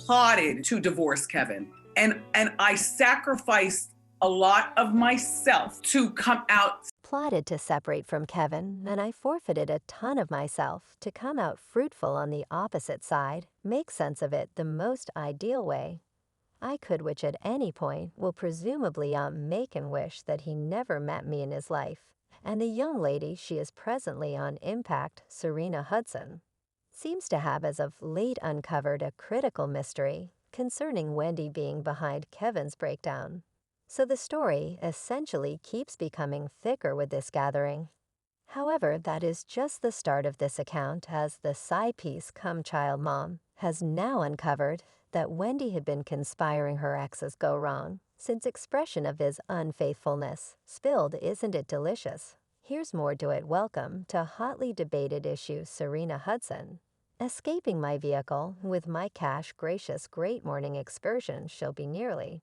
plotted to divorce Kevin. And I sacrificed a lot of myself to come out. Plotted to separate from Kevin, and I forfeited a ton of myself to come out fruitful on the opposite side, make sense of it the most ideal way. I could, which at any point will presumably make and wish that he never met me in his life, and the young lady she is presently on Impact, Sharina Hudson, seems to have as of late uncovered a critical mystery concerning Wendy being behind Kevin's breakdown. So the story essentially keeps becoming thicker with this gathering. However, that is just the start of this account, as the side piece come child mom has now uncovered that Wendy had been conspiring her ex's go wrong since expression of his unfaithfulness. Spilled, isn't it delicious? Here's more to it. Welcome to hotly debated issue Sharina Hudson. Escaping my vehicle with my cash gracious great morning excursion she'll be nearly.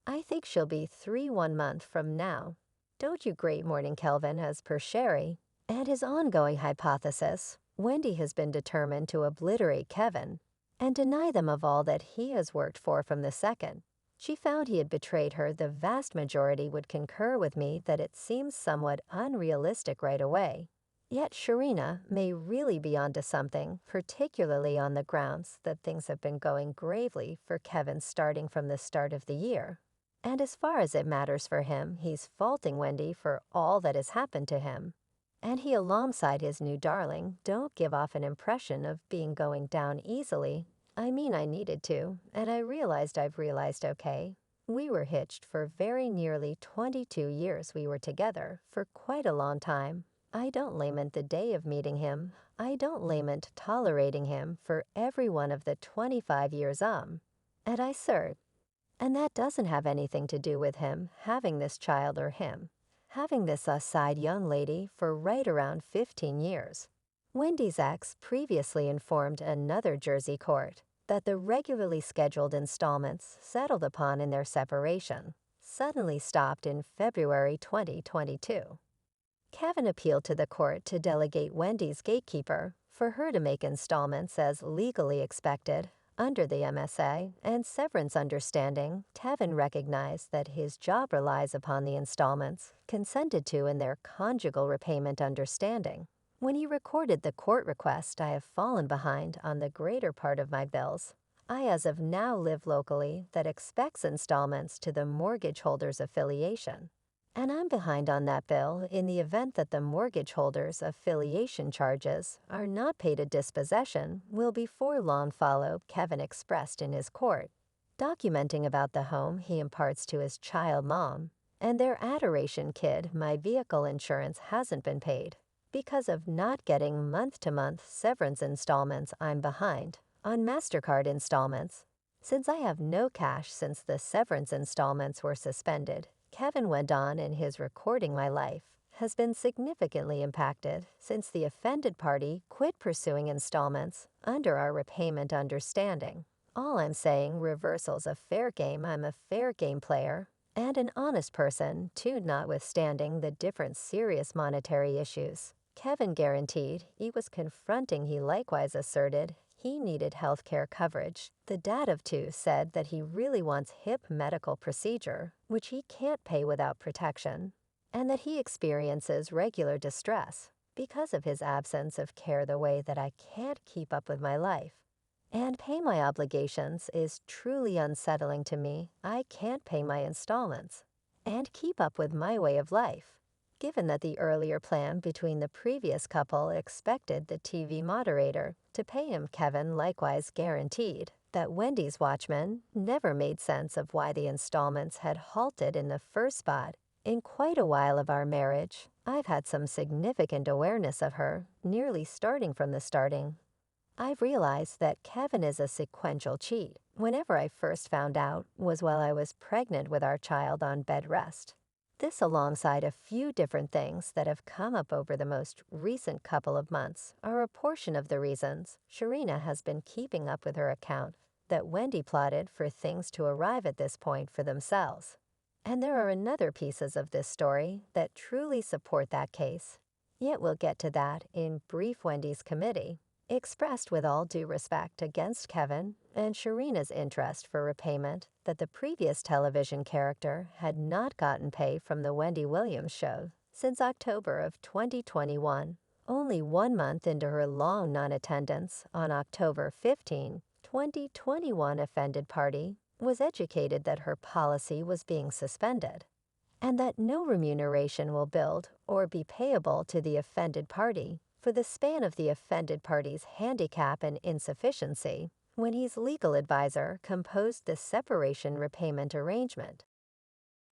I think she'll be 1 month from now. Don't you great morning Kelvin as per Sherry and his ongoing hypothesis, Wendy has been determined to obliterate Kevin and deny them of all that he has worked for from the second she found he had betrayed her. The vast majority would concur with me that it seems somewhat unrealistic right away. Yet Sharina may really be onto something, particularly on the grounds that things have been going gravely for Kevin starting from the start of the year. And as far as it matters for him, he's faulting Wendy for all that has happened to him. And he, alongside his new darling, don't give off an impression of being going down easily. I mean, I needed to, and I've realized, okay, we were hitched for very nearly 22 years. We were together for quite a long time. I don't lament the day of meeting him. I don't lament tolerating him for every one of the 25 years, and I serve. And that doesn't have anything to do with him having this child or him having this side young lady for right around 15 years. Wendy's ex previously informed another Jersey court that the regularly scheduled installments settled upon in their separation suddenly stopped in February 2022. Kevin appealed to the court to delegate Wendy's gatekeeper for her to make installments as legally expected under the MSA and severance understanding. Kevin recognized that his job relies upon the installments consented to in their conjugal repayment understanding. When he recorded the court request, I have fallen behind on the greater part of my bills. I as of now live locally that expects installments to the mortgage holder's affiliation. And I'm behind on that bill in the event that the mortgage holder's affiliation charges are not paid. A dispossession will before long follow, Kevin expressed in his court, documenting about the home he imparts to his child mom and their adoration kid. My vehicle insurance hasn't been paid. Because of not getting month-to-month severance installments, I'm behind on MasterCard installments. Since I have no cash since the severance installments were suspended, Kevin went on in his recording. My life has been significantly impacted since the offended party quit pursuing installments under our repayment understanding. All I'm saying, reversal's a fair game. I'm a fair game player and an honest person too, notwithstanding the different serious monetary issues Kevin guaranteed he was confronting. He likewise asserted he needed health care coverage. The dad of two said that he really wants hip medical procedure, which he can't pay without protection, and that he experiences regular distress because of his absence of care. The way that I can't keep up with my life and pay my obligations is truly unsettling to me. I can't pay my installments and keep up with my way of life, given that the earlier plan between the previous couple expected the TV moderator to pay him. Kevin likewise guaranteed that Wendy's watchman never made sense of why the installments had halted in the first spot. In quite a while of our marriage, I've had some significant awareness of her, nearly starting from the starting. I've realized that Kevin is a sequential cheat. Whenever I first found out was while I was pregnant with our child on bed rest. This, alongside a few different things that have come up over the most recent couple of months, are a portion of the reasons Sharina has been keeping up with her account that Wendy plotted for things to arrive at this point for themselves. And there are another pieces of this story that truly support that case. Yet we'll get to that in brief. Wendy's committee expressed with all due respect against Kevin and Sharina's interest for repayment that the previous television character had not gotten pay from the Wendy Williams show since October of 2021, only 1 month into her long non-attendance on October 15, 2021 offended party was educated that her policy was being suspended, and that no remuneration will build or be payable to the offended party for the span of the offended party's handicap and insufficiency when his legal advisor composed the separation repayment arrangement.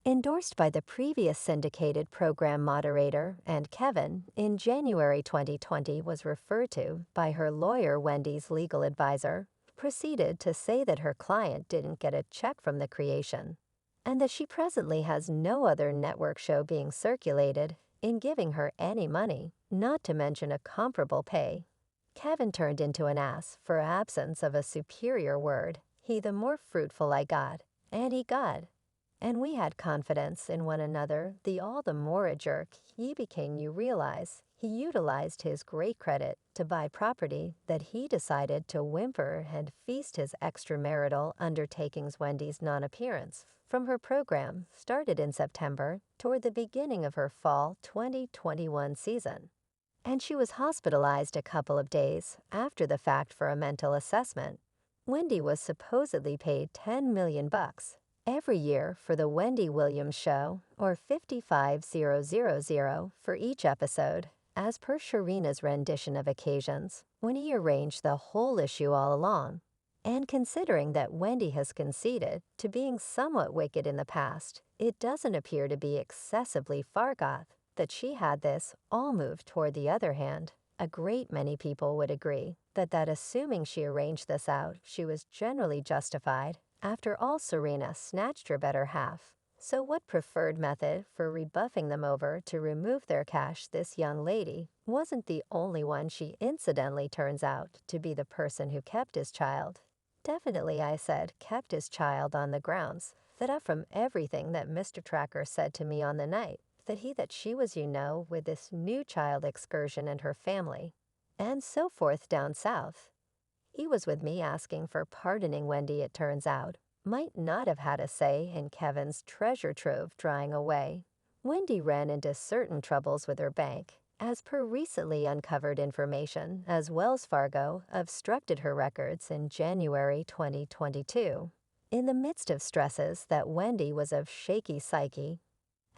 Endorsed by the previous syndicated program moderator and Kevin, in January 2020 was referred to by her lawyer Wendy's legal advisor, proceeded to say that her client didn't get a check from the creation, and that she presently has no other network show being circulated in giving her any money, not to mention a comparable pay. Kevin turned into an ass for absence of a superior word. He the more fruitful I got, and he got. And we had confidence in one another, the all the more a jerk he became. You realize he utilized his great credit to buy property that he decided to whimper and feast his extramarital undertakings. Wendy's non-appearance from her program started in September toward the beginning of her fall 2021 season, and she was hospitalized a couple of days after the fact for a mental assessment. Wendy was supposedly paid $10 million every year for the Wendy Williams show, or $55,000 for each episode, as per Sharina's rendition of occasions, when he arranged the whole issue all along. And considering that Wendy has conceded to being somewhat wicked in the past, it doesn't appear to be excessively far-gone that she had this all moved toward the other hand. A great many people would agree that assuming she arranged this out, she was generally justified. After all, Sharina snatched her better half. So what preferred method for rebuffing them over to remove their cash? This young lady wasn't the only one. She incidentally turns out to be the person who kept his child. Definitely, I said, kept his child on the grounds that from everything that Mr. Tracker said to me on the night, that she was, with this new child excursion and her family, and so forth down south. He was with me asking for pardoning Wendy, it turns out, might not have had a say in Kevin's treasure trove drying away. Wendy ran into certain troubles with her bank, as per recently uncovered information, as Wells Fargo obstructed her records in January 2022. In the midst of stresses that Wendy was of shaky psyche,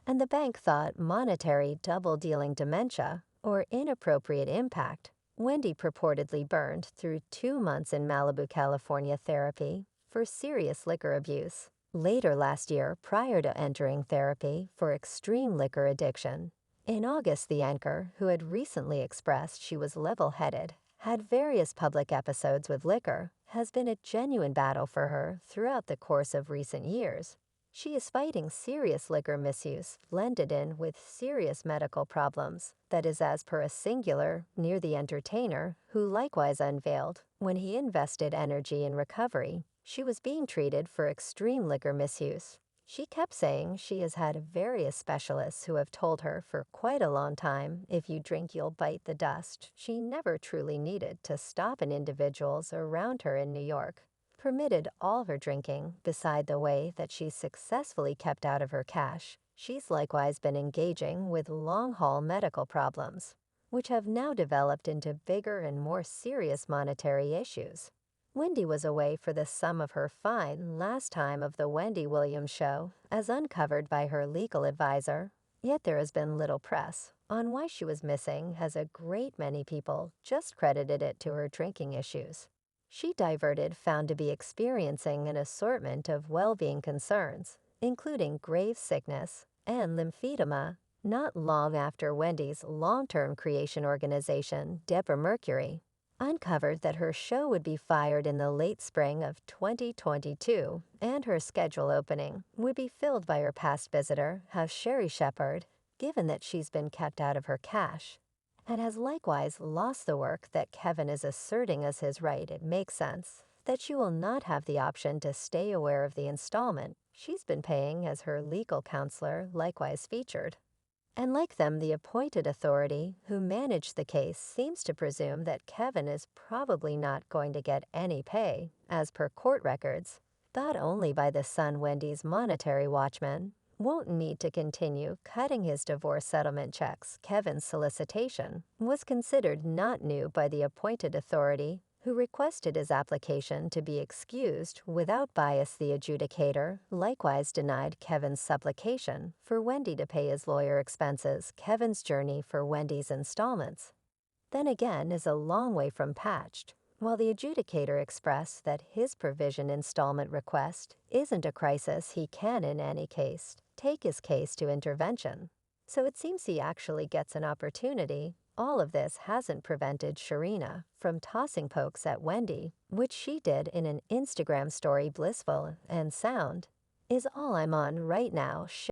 and the bank thought monetary double-dealing dementia or inappropriate impact, Wendy purportedly burned through 2 months in Malibu, California therapy for serious liquor abuse. Later last year, prior to entering therapy for extreme liquor addiction. In August, the anchor, who had recently expressed she was level-headed, had various public episodes with liquor, has been a genuine battle for her throughout the course of recent years. She is fighting serious liquor misuse blended in with serious medical problems. That is as per a singular near the entertainer, who likewise unveiled, when he invested energy in recovery, she was being treated for extreme liquor misuse. She kept saying she has had various specialists who have told her for quite a long time, if you drink you'll bite the dust. She never truly needed to stop, and individuals around her in New York permitted all her drinking. Beside the way that she's successfully kept out of her cash, she's likewise been engaging with long-haul medical problems, which have now developed into bigger and more serious monetary issues. Wendy was away for the sum of her fine last time of the Wendy Williams show, as uncovered by her legal advisor. Yet there has been little press on why she was missing, as a great many people just credited it to her drinking issues. She diverted, found to be experiencing an assortment of well-being concerns, including grave sickness and lymphedema, not long after Wendy's long-term creation organization, Deborah Mercury, uncovered that her show would be fired in the late spring of 2022, and her schedule opening would be filled by her past visitor, Sherry Shepard, given that she's been kept out of her cash, and has likewise lost the work that Kevin is asserting as his right. It makes sense that she will not have the option to stay aware of the installment she's been paying, as her legal counselor likewise featured. And like them, the appointed authority who managed the case seems to presume that Kevin is probably not going to get any pay, as per court records, thought only by the son Wendy's monetary watchman, won't need to continue cutting his divorce settlement checks. Kevin's solicitation was considered not new by the appointed authority who requested his application to be excused without bias. The adjudicator likewise denied Kevin's supplication for Wendy to pay his lawyer expenses. Kevin's journey for Wendy's installments, then again, is a long way from patched. While the adjudicator expressed that his provision installment request isn't a crisis, he can in any case take his case to intervention. So it seems he actually gets an opportunity. All of this hasn't prevented Sharina from tossing pokes at Wendy, which she did in an Instagram story. Blissful and sound is all I'm on right now.